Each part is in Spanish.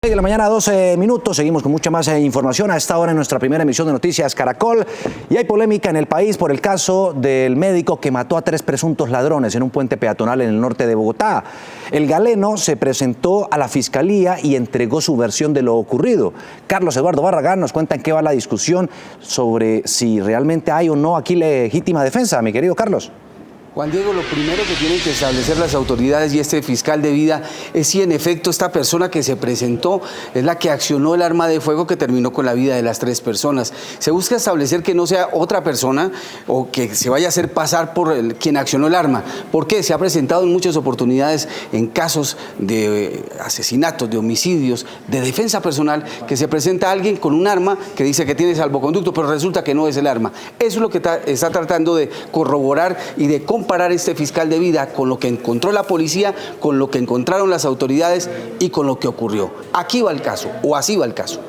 De la mañana, 12 minutos, seguimos con mucha más información a esta hora en nuestra primera emisión de Noticias Caracol. Y hay polémica en el país por el caso del médico que mató a 3 presuntos ladrones en un puente peatonal en el norte de Bogotá. El galeno se presentó a la fiscalía y entregó su versión de lo ocurrido. Carlos Eduardo Barragán nos cuenta en qué va la discusión sobre si realmente hay o no aquí legítima defensa, mi querido Carlos. Juan Diego, lo primero que tienen que establecer las autoridades y este fiscal de vida es si en efecto esta persona que se presentó es la que accionó el arma de fuego que terminó con la vida de las 3 personas. Se busca establecer que no sea otra persona o que se vaya a hacer pasar por quien accionó el arma. ¿Por qué? Se ha presentado en muchas oportunidades en casos de asesinatos, de homicidios, de defensa personal, que se presenta alguien con un arma que dice que tiene salvoconducto, pero resulta que no es el arma. Eso es lo que está tratando de corroborar y de comparar este fiscal de vida con lo que encontró la policía, con lo que encontraron las autoridades y con lo que ocurrió. Aquí va el caso, o así va el caso.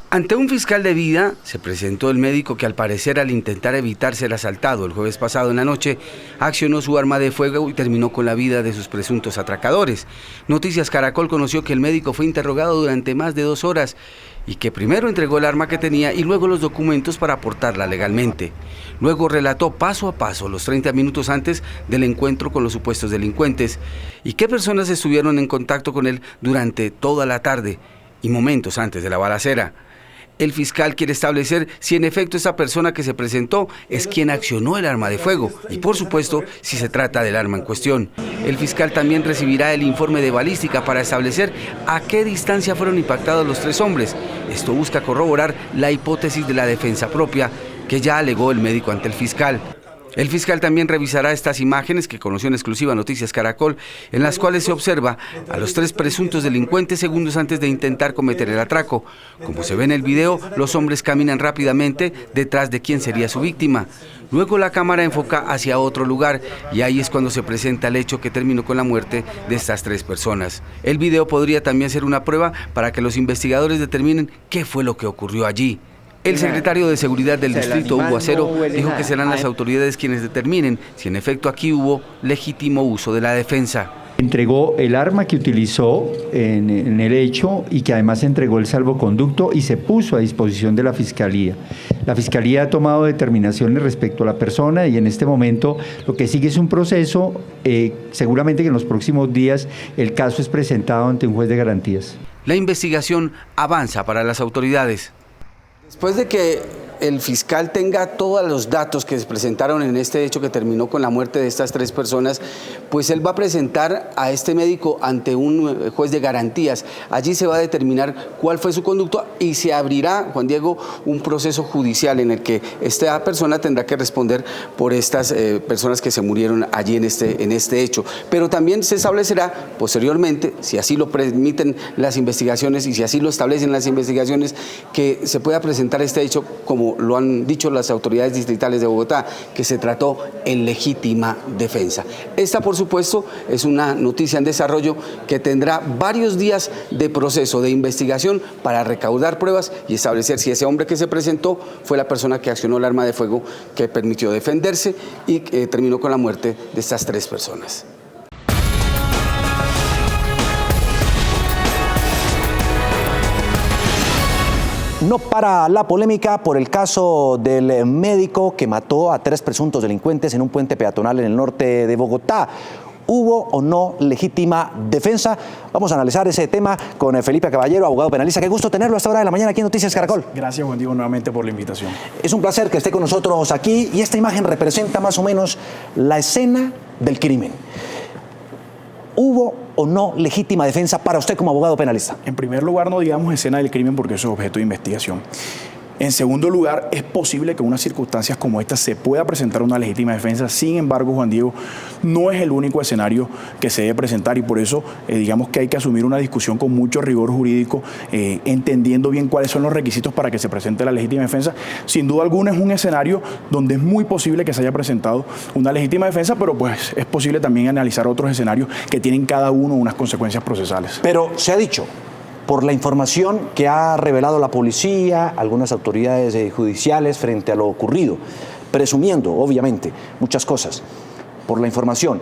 Ante un fiscal de vida se presentó el médico que al parecer al intentar evitar ser asaltado el jueves pasado en la noche, accionó su arma de fuego y terminó con la vida de sus presuntos atracadores. Noticias Caracol conoció que el médico fue interrogado durante más de 2 horas y que primero entregó el arma que tenía y luego los documentos para portarla legalmente. Luego relató paso a paso los 30 minutos antes del encuentro con los supuestos delincuentes y qué personas estuvieron en contacto con él durante toda la tarde y momentos antes de la balacera. El fiscal quiere establecer si en efecto esa persona que se presentó es quien accionó el arma de fuego y, por supuesto, si se trata del arma en cuestión. El fiscal también recibirá el informe de balística para establecer a qué distancia fueron impactados los 3 hombres. Esto busca corroborar la hipótesis de la defensa propia que ya alegó el médico ante el fiscal. El fiscal también revisará estas imágenes que conoció en exclusiva Noticias Caracol, en las cuales se observa a los 3 presuntos delincuentes segundos antes de intentar cometer el atraco. Como se ve en el video, los hombres caminan rápidamente detrás de quien sería su víctima. Luego la cámara enfoca hacia otro lugar y ahí es cuando se presenta el hecho que terminó con la muerte de estas 3 personas. El video podría también ser una prueba para que los investigadores determinen qué fue lo que ocurrió allí. El secretario de Seguridad del distrito, Hugo Acero, dijo que serán las autoridades quienes determinen si en efecto aquí hubo legítimo uso de la defensa. Entregó el arma que utilizó en el hecho y que además entregó el salvoconducto y se puso a disposición de la Fiscalía. La Fiscalía ha tomado determinaciones respecto a la persona y en este momento lo que sigue es un proceso, seguramente que en los próximos días el caso es presentado ante un juez de garantías. La investigación avanza para las autoridades. Después de que el fiscal tenga todos los datos que se presentaron en este hecho que terminó con la muerte de estas 3 personas, pues él va a presentar a este médico ante un juez de garantías. Allí se va a determinar cuál fue su conducta y se abrirá, Juan Diego, un proceso judicial en el que esta persona tendrá que responder por estas personas que se murieron allí en este hecho. Pero también se establecerá posteriormente, si así lo permiten las investigaciones y si así lo establecen las investigaciones, que se pueda presentar este hecho como lo han dicho las autoridades distritales de Bogotá, que se trató en legítima defensa. Esta, por supuesto, es una noticia en desarrollo que tendrá varios días de proceso de investigación para recaudar pruebas y establecer si ese hombre que se presentó fue la persona que accionó el arma de fuego que permitió defenderse y que terminó con la muerte de estas 3 personas. No para la polémica por el caso del médico que mató a 3 presuntos delincuentes en un puente peatonal en el norte de Bogotá. ¿Hubo o no legítima defensa? Vamos a analizar ese tema con Felipe Caballero, abogado penalista. Qué gusto tenerlo a esta hora de la mañana aquí en Noticias Caracol. Gracias, Juan Diego, nuevamente por la invitación. Es un placer que esté con nosotros aquí y esta imagen representa más o menos la escena del crimen. ¿Hubo o no legítima defensa para usted como abogado penalista? En primer lugar, no digamos escena del crimen porque eso es objeto de investigación. En segundo lugar, es posible que en unas circunstancias como esta se pueda presentar una legítima defensa. Sin embargo, Juan Diego, no es el único escenario que se debe presentar y por eso digamos que hay que asumir una discusión con mucho rigor jurídico, entendiendo bien cuáles son los requisitos para que se presente la legítima defensa. Sin duda alguna es un escenario donde es muy posible que se haya presentado una legítima defensa, pero pues es posible también analizar otros escenarios que tienen cada uno unas consecuencias procesales. Pero se ha dicho, por la información que ha revelado la policía, algunas autoridades judiciales frente a lo ocurrido, presumiendo, obviamente, muchas cosas. Por la información,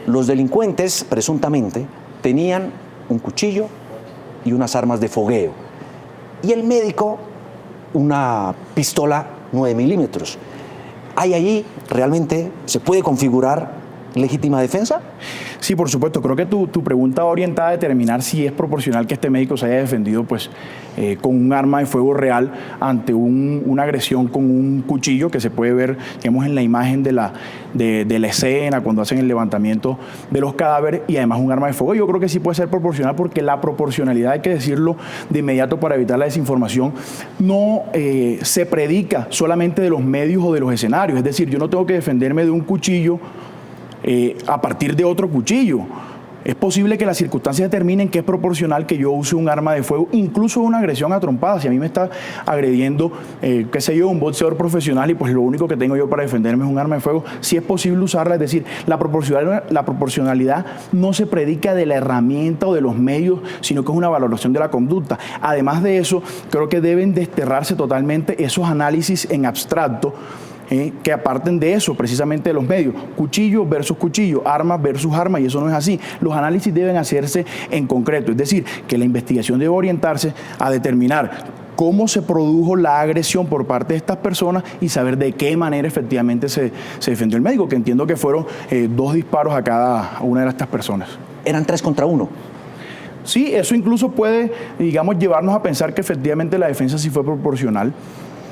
los delincuentes, presuntamente, tenían un cuchillo y unas armas de fogueo. Y el médico, una pistola 9 milímetros. ¿Hay allí realmente, se puede configurar legítima defensa? Sí, por supuesto. Creo que tu pregunta va orientada a determinar si es proporcional que este médico se haya defendido pues, con un arma de fuego real ante una agresión con un cuchillo que se puede ver, digamos, en la imagen de la escena cuando hacen el levantamiento de los cadáveres, y además un arma de fuego. Yo creo que sí puede ser proporcional, porque la proporcionalidad, hay que decirlo de inmediato para evitar la desinformación, no se predica solamente de los medios o de los escenarios. Es decir, yo no tengo que defenderme de un cuchillo a partir de otro cuchillo. Es posible que las circunstancias determinen que es proporcional que yo use un arma de fuego, incluso una agresión a trompadas. Si a mí me está agrediendo, qué sé yo, un boxeador profesional, y pues lo único que tengo yo para defenderme es un arma de fuego, sí es posible usarla. Es decir, la proporcionalidad no se predica de la herramienta o de los medios, sino que es una valoración de la conducta. Además de eso, creo que deben desterrarse totalmente esos análisis en abstracto, que aparten de eso, precisamente de los medios. Cuchillo versus cuchillo, armas versus armas, y eso no es así. Los análisis deben hacerse en concreto, es decir, que la investigación debe orientarse a determinar cómo se produjo la agresión por parte de estas personas y saber de qué manera efectivamente se defendió el médico, que entiendo que fueron 2 disparos a cada una de estas personas. ¿Eran 3 contra 1? Sí, eso incluso puede, digamos, llevarnos a pensar que efectivamente la defensa sí fue proporcional.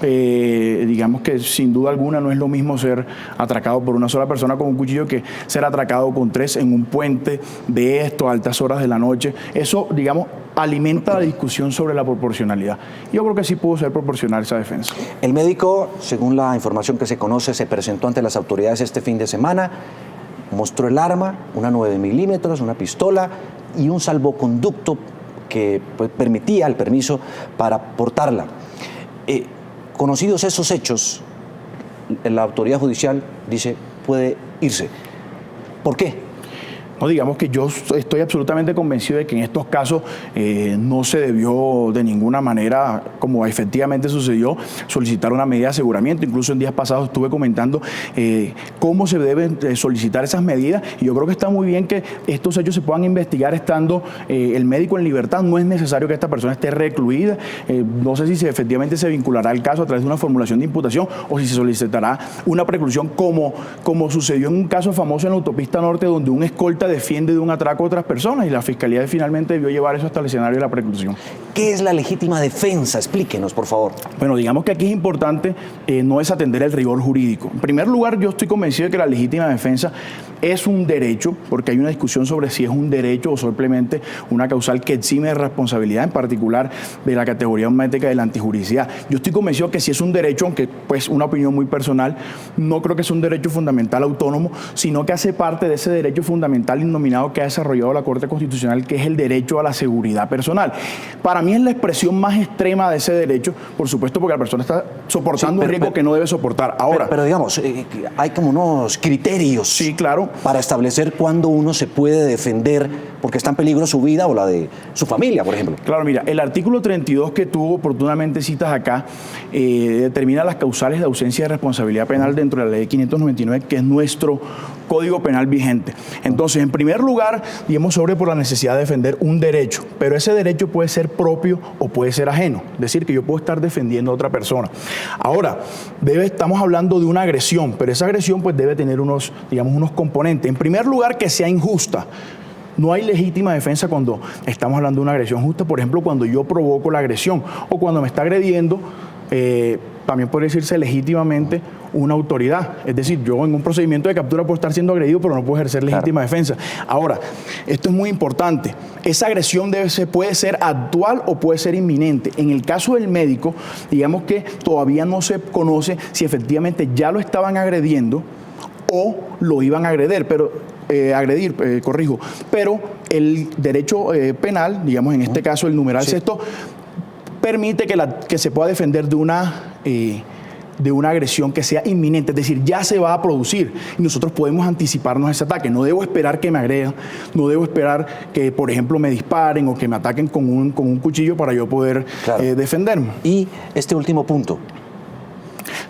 Digamos que sin duda alguna no es lo mismo ser atracado por una sola persona con un cuchillo que ser atracado con 3 en un puente de esto a altas horas de la noche. Eso, digamos, alimenta la discusión sobre la proporcionalidad. Yo creo que sí pudo ser proporcional esa defensa. El médico, según la información que se conoce, se presentó ante las autoridades este fin de semana, mostró el arma, una 9 milímetros, una pistola y un salvoconducto que pues, permitía el permiso para portarla. Conocidos esos hechos, la autoridad judicial dice puede irse. ¿Por qué? No, digamos que yo estoy absolutamente convencido de que en estos casos no se debió de ninguna manera, como efectivamente sucedió, solicitar una medida de aseguramiento. Incluso en días pasados estuve comentando cómo se deben solicitar esas medidas, y yo creo que está muy bien que estos hechos se puedan investigar estando el médico en libertad. No es necesario que esta persona esté recluida. No sé si efectivamente se vinculará el caso a través de una formulación de imputación o si se solicitará una preclusión, como sucedió en un caso famoso en la autopista norte, donde un escolta defiende de un atraco a otras personas y la Fiscalía finalmente debió llevar eso hasta el escenario de la preclusión. ¿Qué es la legítima defensa? Explíquenos, por favor. Bueno, digamos que aquí es importante no desatender el rigor jurídico. En primer lugar, yo estoy convencido de que la legítima defensa es un derecho, porque hay una discusión sobre si es un derecho o simplemente una causal que exime de responsabilidad, en particular de la categoría médica de la antijuridicidad. Yo estoy convencido que sí es un derecho, aunque pues una opinión muy personal, no creo que sea un derecho fundamental autónomo, sino que hace parte de ese derecho fundamental innominado que ha desarrollado la Corte Constitucional, que es el derecho a la seguridad personal. Para mí es la expresión más extrema de ese derecho, por supuesto, porque la persona está soportando un riesgo que no debe soportar. Ahora, pero digamos, hay como unos criterios. Sí, claro. Para establecer cuándo uno se puede defender porque está en peligro su vida o la de su familia, por ejemplo. Claro, mira, el artículo 32 que tuvo oportunamente citas acá determina las causales de ausencia de responsabilidad penal dentro de la ley 599, que es nuestro Código Penal vigente. Entonces, en primer lugar, digamos por la necesidad de defender un derecho, pero ese derecho puede ser propio o puede ser ajeno, es decir, que yo puedo estar defendiendo a otra persona. Ahora, estamos hablando de una agresión, pero esa agresión pues debe tener unos componentes. En primer lugar, que sea injusta. No hay legítima defensa cuando estamos hablando de una agresión justa. Por ejemplo, cuando yo provoco la agresión o cuando me está agrediendo, también puede decirse legítimamente una autoridad. Es decir, yo en un procedimiento de captura puedo estar siendo agredido, pero no puedo ejercer legítima defensa. Ahora, esto es muy importante. Esa agresión puede ser actual o puede ser inminente. En el caso del médico, digamos que todavía no se conoce si efectivamente ya lo estaban agrediendo o lo iban a agredir, pero el derecho penal, digamos en este caso el numeral sexto, permite que se pueda defender de una agresión que sea inminente, es decir, ya se va a producir y nosotros podemos anticiparnos a ese ataque. No debo esperar que me agredan, no debo esperar que, por ejemplo, me disparen o que me ataquen con un cuchillo para yo poder defenderme. Y este último punto.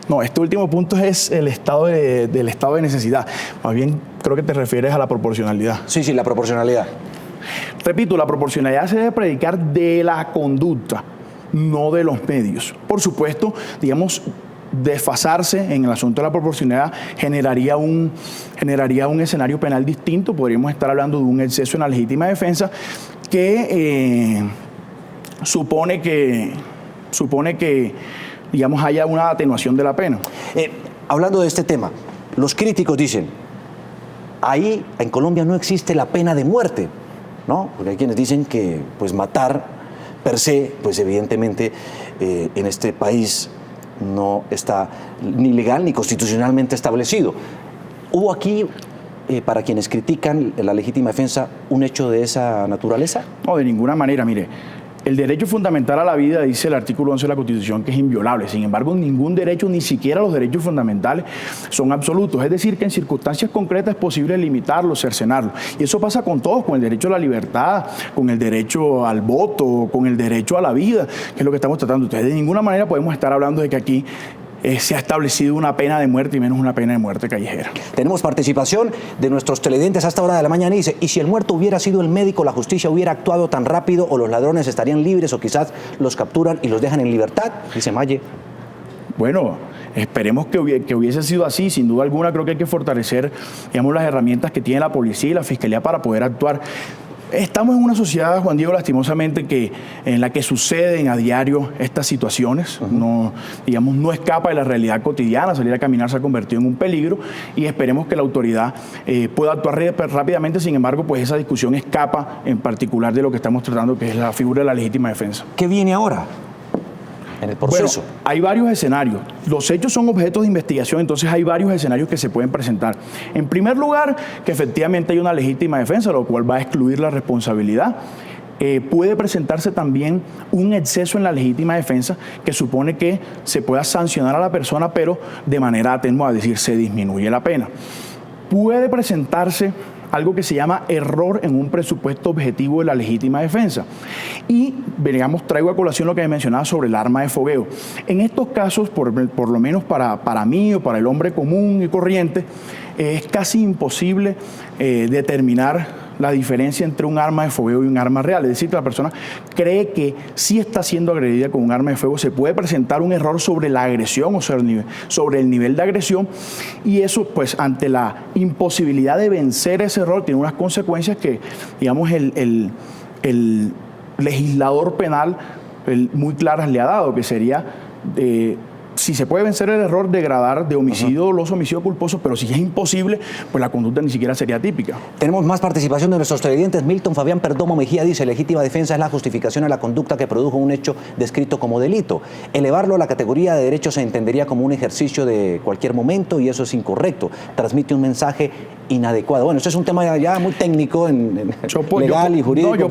No, este último punto es el estado del estado de necesidad. Más bien creo que te refieres a la proporcionalidad. Sí, la proporcionalidad. Repito, la proporcionalidad se debe predicar de la conducta, no de los medios. Por supuesto, digamos, desfasarse en el asunto de la proporcionalidad generaría un escenario penal distinto. Podríamos estar hablando de un exceso en la legítima defensa que supone que, digamos, haya una atenuación de la pena. Hablando de este tema, los críticos dicen, ahí en Colombia no existe la pena de muerte, ¿no? Porque hay quienes dicen que pues matar per se, pues evidentemente en este país no está ni legal ni constitucionalmente establecido. ¿Hubo aquí, para quienes critican la legítima defensa, un hecho de esa naturaleza? No, de ninguna manera, mire. El derecho fundamental a la vida, dice el artículo 11 de la Constitución, que es inviolable. Sin embargo, ningún derecho, ni siquiera los derechos fundamentales, son absolutos. Es decir, que en circunstancias concretas es posible limitarlos, cercenarlos. Y eso pasa con todos, con el derecho a la libertad, con el derecho al voto, con el derecho a la vida, que es lo que estamos tratando. Entonces, de ninguna manera podemos estar hablando de que aquí se ha establecido una pena de muerte y menos una pena de muerte callejera. Tenemos participación de nuestros televidentes a esta hora de la mañana y dice, ¿y si el muerto hubiera sido el médico, la justicia hubiera actuado tan rápido o los ladrones estarían libres o quizás los capturan y los dejan en libertad? Dice Maye. Bueno, esperemos que hubiese sido así. Sin duda alguna creo que hay que fortalecer, digamos, las herramientas que tiene la policía y la fiscalía para poder actuar. Estamos en una sociedad, Juan Diego, lastimosamente, en la que suceden a diario estas situaciones. No escapa de la realidad cotidiana. Salir a caminar se ha convertido en un peligro y esperemos que la autoridad pueda actuar rápidamente. Sin embargo, pues esa discusión escapa en particular de lo que estamos tratando, que es la figura de la legítima defensa. ¿Qué viene ahora en el proceso? Bueno, hay varios escenarios. Los hechos son objetos de investigación, entonces hay varios escenarios que se pueden presentar. En primer lugar, que efectivamente hay una legítima defensa, lo cual va a excluir la responsabilidad. Puede presentarse también un exceso en la legítima defensa que supone que se pueda sancionar a la persona, pero de manera atenuada, es decir, se disminuye la pena. Puede presentarse algo que se llama error en un presupuesto objetivo de la legítima defensa. Y, digamos, traigo a colación lo que mencionaba sobre el arma de fogueo. En estos casos, por lo menos para mí o para el hombre común y corriente, es casi imposible determinar la diferencia entre un arma de fogueo y un arma real. Es decir, que la persona cree que sí está siendo agredida con un arma de fuego, se puede presentar un error sobre la agresión o sobre el nivel de agresión, y eso, pues, ante la imposibilidad de vencer ese error, tiene unas consecuencias que, digamos, el legislador penal muy claras le ha dado, que sería si se puede vencer el error, degradar de homicidio doloso a homicidio culposo, pero si es imposible, pues la conducta ni siquiera sería típica. Tenemos más participación de nuestros televidentes. Milton Fabián Perdomo Mejía dice, legítima defensa es la justificación a la conducta que produjo un hecho descrito como delito. Elevarlo a la categoría de derecho se entendería como un ejercicio de cualquier momento y eso es incorrecto. Transmite un mensaje inadecuado. Bueno, esto es un tema ya muy técnico, legal y jurídico, yo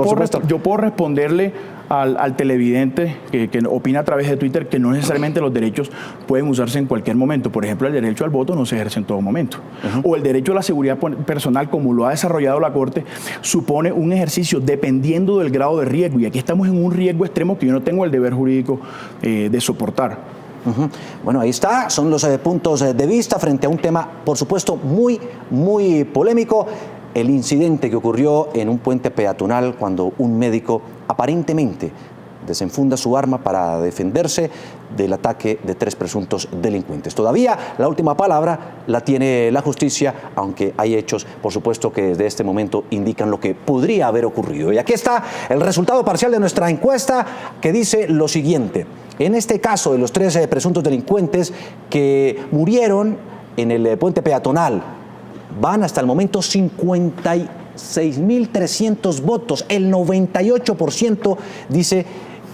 puedo responderle al televidente que opina a través de Twitter que no necesariamente los derechos pueden usarse en cualquier momento. Por ejemplo, el derecho al voto no se ejerce en todo momento. O el derecho a la seguridad personal, como lo ha desarrollado la Corte, supone un ejercicio dependiendo del grado de riesgo. Y aquí estamos en un riesgo extremo que yo no tengo el deber jurídico de soportar. Bueno, ahí está, son los puntos de vista frente a un tema, por supuesto, muy, muy polémico. El incidente que ocurrió en un puente peatonal cuando un médico aparentemente desenfunda su arma para defenderse del ataque de 3 presuntos delincuentes. Todavía la última palabra la tiene la justicia, aunque hay hechos, por supuesto, que desde este momento indican lo que podría haber ocurrido. Y aquí está el resultado parcial de nuestra encuesta, que dice lo siguiente. En este caso de los 3 presuntos delincuentes que murieron en el puente peatonal, van hasta el momento 56.300 votos. El 98% dice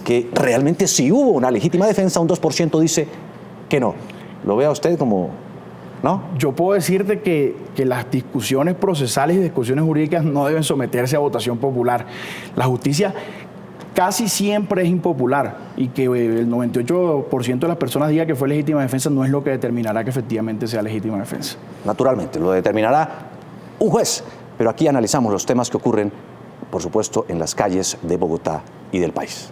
que realmente sí hubo una legítima defensa, un 2% dice que no. ¿Lo vea usted como no? Yo puedo decirte que las discusiones procesales y discusiones jurídicas no deben someterse a votación popular. La justicia casi siempre es impopular, y que el 98% de las personas diga que fue legítima defensa no es lo que determinará que efectivamente sea legítima defensa. Naturalmente, lo determinará un juez, pero aquí analizamos los temas que ocurren, por supuesto, en las calles de Bogotá y del país.